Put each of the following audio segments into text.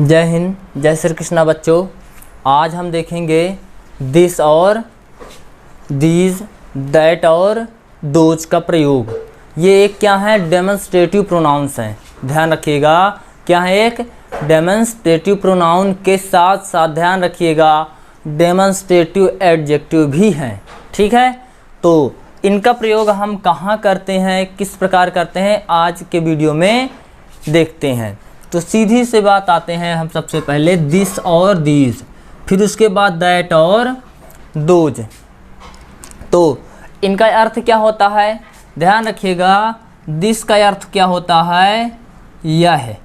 जय हिंद, जय श्री कृष्णा बच्चों। आज हम देखेंगे दिस और दीज, दैट और दोज का प्रयोग। ये एक क्या है, डेमोन्स्ट्रेटिव प्रोनाउंस हैं। ध्यान रखिएगा, क्या है, एक डेमोन्स्ट्रेटिव प्रोनाउन के साथ साथ ध्यान रखिएगा डेमोन्स्ट्रेटिव एडजेक्टिव भी हैं। ठीक है, तो इनका प्रयोग हम कहाँ करते हैं, किस प्रकार करते हैं, आज के वीडियो में देखते हैं। तो सीधी से बात आते हैं हम सबसे पहले दिस और दीज, फिर उसके बाद दैट और दोज। तो इनका अर्थ क्या होता है, ध्यान रखिएगा। दिस का अर्थ क्या होता है, यह है।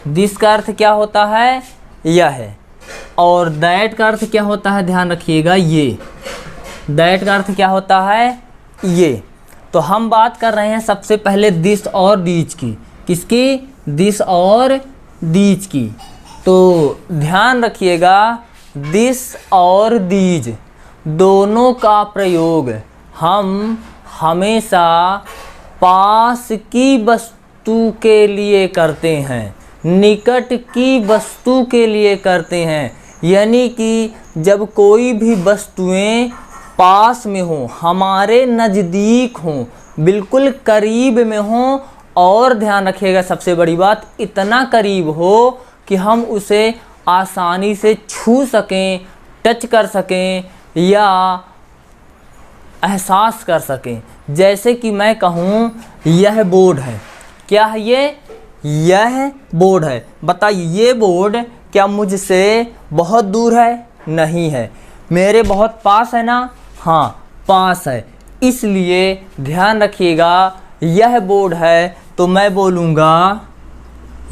दिस का अर्थ क्या होता है, यह है। और दैट का अर्थ क्या होता है, ध्यान रखिएगा, ये। दैट का अर्थ क्या होता है, ये। तो हम बात कर रहे हैं सबसे पहले दिस और दीज की। किसकी, दिस और दीज की। तो ध्यान रखिएगा, दिस और दीज दोनों का प्रयोग हम हमेशा पास की वस्तु के लिए करते हैं, निकट की वस्तु के लिए करते हैं। यानी कि जब कोई भी वस्तुएं पास में हों, हमारे नज़दीक हों, बिल्कुल करीब में हों, और ध्यान रखिएगा सबसे बड़ी बात, इतना करीब हो कि हम उसे आसानी से छू सकें, टच कर सकें या एहसास कर सकें। जैसे कि मैं कहूँ यह बोर्ड है, क्या है ये, यह बोर्ड है। बताइए, ये बोर्ड क्या मुझसे बहुत दूर है, नहीं है, मेरे बहुत पास है ना, हाँ पास है। इसलिए ध्यान रखिएगा, यह बोर्ड है तो मैं बोलूँगा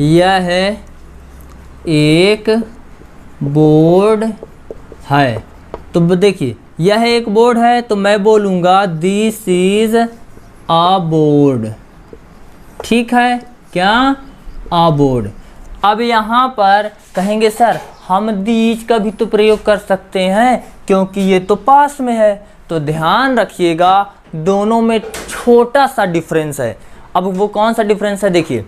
यह एक बोर्ड है। तो देखिए, यह एक बोर्ड है तो मैं बोलूँगा दिस इज अ बोर्ड। ठीक है, क्या, अ बोर्ड। अब यहाँ पर कहेंगे सर हम दीज का भी तो प्रयोग कर सकते हैं क्योंकि ये तो पास में है। तो ध्यान रखिएगा, दोनों में छोटा सा डिफरेंस है। अब वो कौन सा डिफरेंस है, देखिए,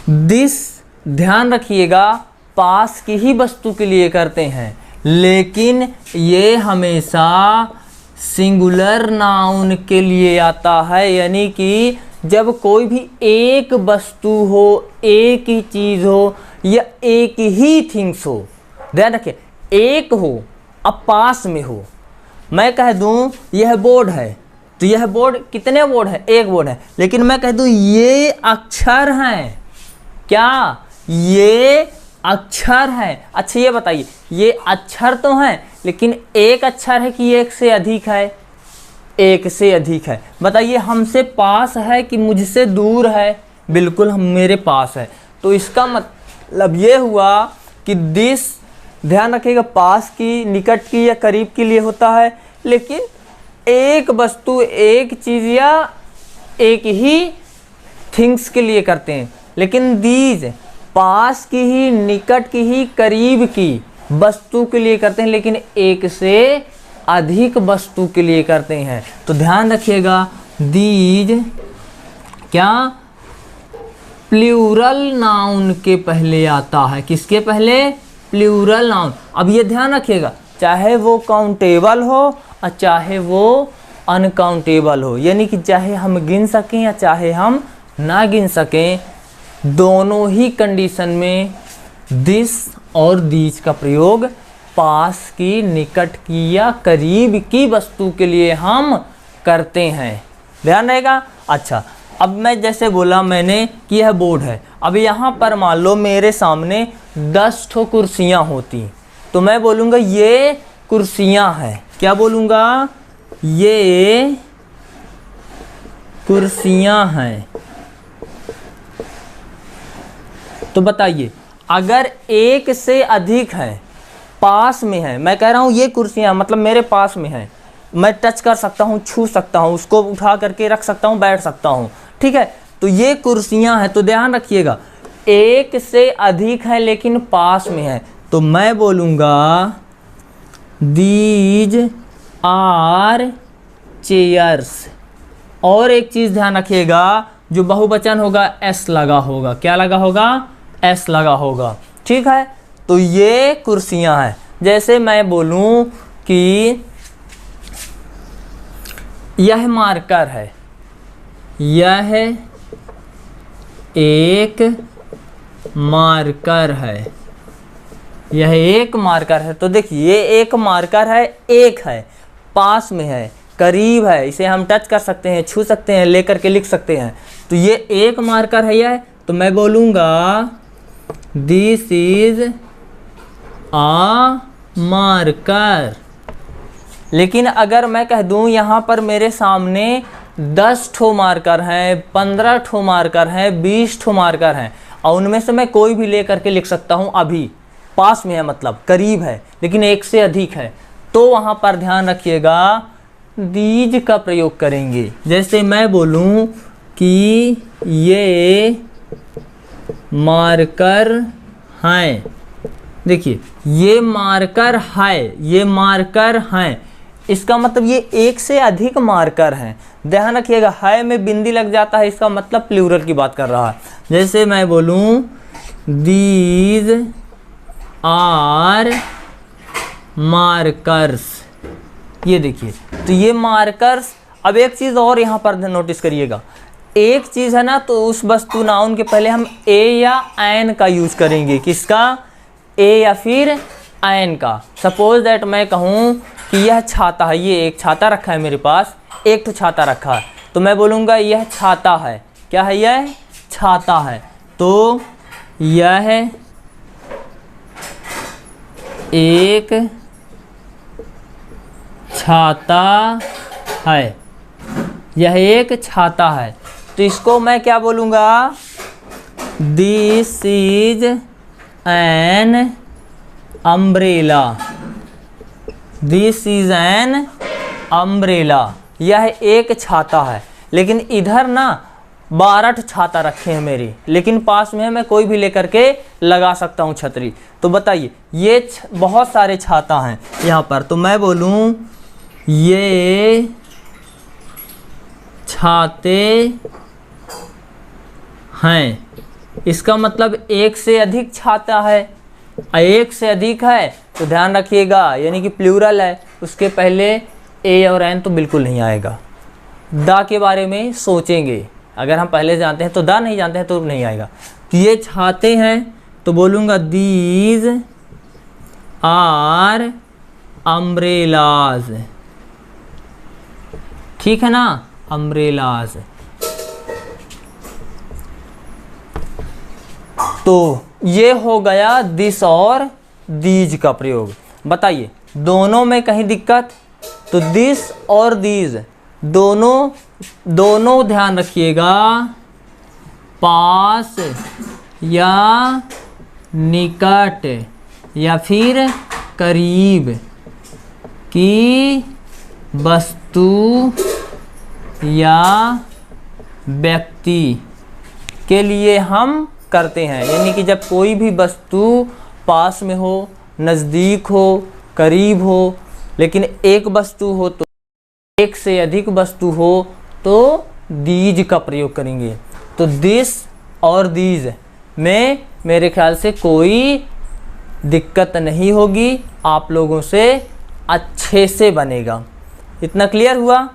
दिस ध्यान रखिएगा पास की ही वस्तु के लिए करते हैं, लेकिन ये हमेशा सिंगुलर नाउन के लिए आता है। यानी कि जब कोई भी एक वस्तु हो, एक ही चीज़ हो या एक ही थिंग्स हो, ध्यान रखिए, एक हो अब पास में हो। मैं कह दूं यह बोर्ड है तो यह बोर्ड, कितने बोर्ड है, एक बोर्ड है, लेकिन मैं कह दूं ये अक्षर हैं, क्या, ये अक्षर हैं। अच्छा ये बताइए, ये अक्षर तो हैं लेकिन एक अक्षर है कि एक से अधिक है, एक से अधिक है। बताइए, हमसे पास है कि मुझसे दूर है, बिल्कुल हम मेरे पास है। तो इसका मतलब ये हुआ कि दिस, ध्यान रखिएगा, पास की, निकट की या करीब के लिए होता है, लेकिन एक वस्तु, एक चीज़ या एक ही थिंग्स के लिए करते हैं। लेकिन दीज पास की ही, निकट की ही, करीब की वस्तु के लिए करते हैं, लेकिन एक से अधिक वस्तु के लिए करते हैं। तो ध्यान रखिएगा, दीज क्या, प्लूरल नाउन के पहले आता है। किसके पहले, प्लूरल नाउन। अब ये ध्यान रखिएगा, चाहे वो काउंटेबल हो और चाहे वो अनकाउंटेबल हो, यानी कि चाहे हम गिन सकें या चाहे हम ना गिन सकें, दोनों ही कंडीशन में दिस और दीज का प्रयोग पास की, निकट की या करीब की वस्तु के लिए हम करते हैं। ध्यान रहेगा। अच्छा, अब मैं जैसे बोला मैंने कि यह बोर्ड है। अब यहाँ पर मान लो मेरे सामने 10 ठो कुर्सियाँ होती, तो मैं बोलूँगा ये कुर्सियाँ हैं। क्या बोलूँगा, ये कुर्सियाँ हैं। तो बताइए, अगर एक से अधिक है, पास में है, मैं कह रहा हूँ ये कुर्सियाँ मतलब मेरे पास में है, मैं टच कर सकता हूँ, छू सकता हूँ, उसको उठा करके रख सकता हूँ, बैठ सकता हूँ, ठीक है, तो ये कुर्सियाँ हैं। तो ध्यान रखिएगा, एक से अधिक है लेकिन पास में है, तो मैं बोलूँगा दीज आर चेयर्स। और एक चीज़ ध्यान रखिएगा, जो बहुवचन होगा एस लगा होगा। क्या लगा होगा, एस लगा होगा। ठीक है, तो ये कुर्सियां हैं। जैसे मैं बोलूं कि यह मार्कर है, यह एक मार्कर है, यह एक मार्कर है। तो देखिए ये एक मार्कर है, एक है, पास में है, करीब है, इसे हम टच कर सकते हैं, छू सकते हैं, लेकर के लिख सकते हैं। तो ये एक मार्कर है यह, तो मैं बोलूँगा दिस इज आ मार्कर। लेकिन अगर मैं कह दूं यहाँ पर मेरे सामने 10 ठो मार्कर हैं, 15 ठो मार्कर हैं, 20 ठो मार्कर हैं, और उनमें से मैं कोई भी ले करके लिख सकता हूँ, अभी पास में है, मतलब करीब है, लेकिन एक से अधिक है, तो वहाँ पर ध्यान रखिएगा दीज का प्रयोग करेंगे। जैसे मैं बोलूँ कि ये मार्कर हैं, देखिए ये मार्कर है, ये मार्कर हैं, इसका मतलब ये एक से अधिक मार्कर हैं। ध्यान रखिएगा है में बिंदी लग जाता है, इसका मतलब प्लूरल की बात कर रहा है। जैसे मैं बोलूं दीज आर मार्कर्स, ये देखिए, तो ये मार्कर्स। अब एक चीज़ और यहाँ पर नोटिस करिएगा, एक चीज़ है ना, तो उस वस्तु नाउन के पहले हम ए या एन का यूज करेंगे। किसका? ए या फिर एन का। सपोज दैट मैं कहूँ कि यह छाता है, ये एक छाता रखा है मेरे पास, एक तो छाता रखा है, तो मैं बोलूँगा यह छाता है। क्या है? यह छाता है। तो यह एक छाता है, यह एक छाता है। तो इसको मैं क्या बोलूँगा? This is an umbrella, this is an umbrella. यह एक छाता है, लेकिन इधर ना 12 छाता रखे हैं मेरे, लेकिन पास में है, मैं कोई भी लेकर के लगा सकता हूँ छतरी। तो बताइए ये बहुत सारे छाता हैं यहाँ पर, तो मैं बोलूँ ये छाते हैं, इसका मतलब एक से अधिक छाता है। एक से अधिक है तो ध्यान रखिएगा, यानी कि प्लूरल है, उसके पहले ए और एन तो बिल्कुल नहीं आएगा। दा के बारे में सोचेंगे, अगर हम पहले जानते हैं तो दा, नहीं जानते हैं तो नहीं आएगा। तो ये छाते हैं, तो बोलूँगा दीज आर अम्ब्रेलाज। ठीक है ना, अम्ब्रेलाज। तो ये हो गया दिस और दीज का प्रयोग। बताइए दोनों में कहीं दिक्कत? तो दिस और दीज दोनों ध्यान रखिएगा, पास या निकट या फिर करीब की वस्तु या व्यक्ति के लिए हम करते हैं। यानी कि जब कोई भी वस्तु पास में हो, नज़दीक हो, करीब हो, लेकिन एक वस्तु हो, तो एक से अधिक वस्तु हो, तो दीज का प्रयोग करेंगे। तो दिस और दीज में मेरे ख्याल से कोई दिक्कत नहीं होगी, आप लोगों से अच्छे से बनेगा। इतना क्लियर हुआ?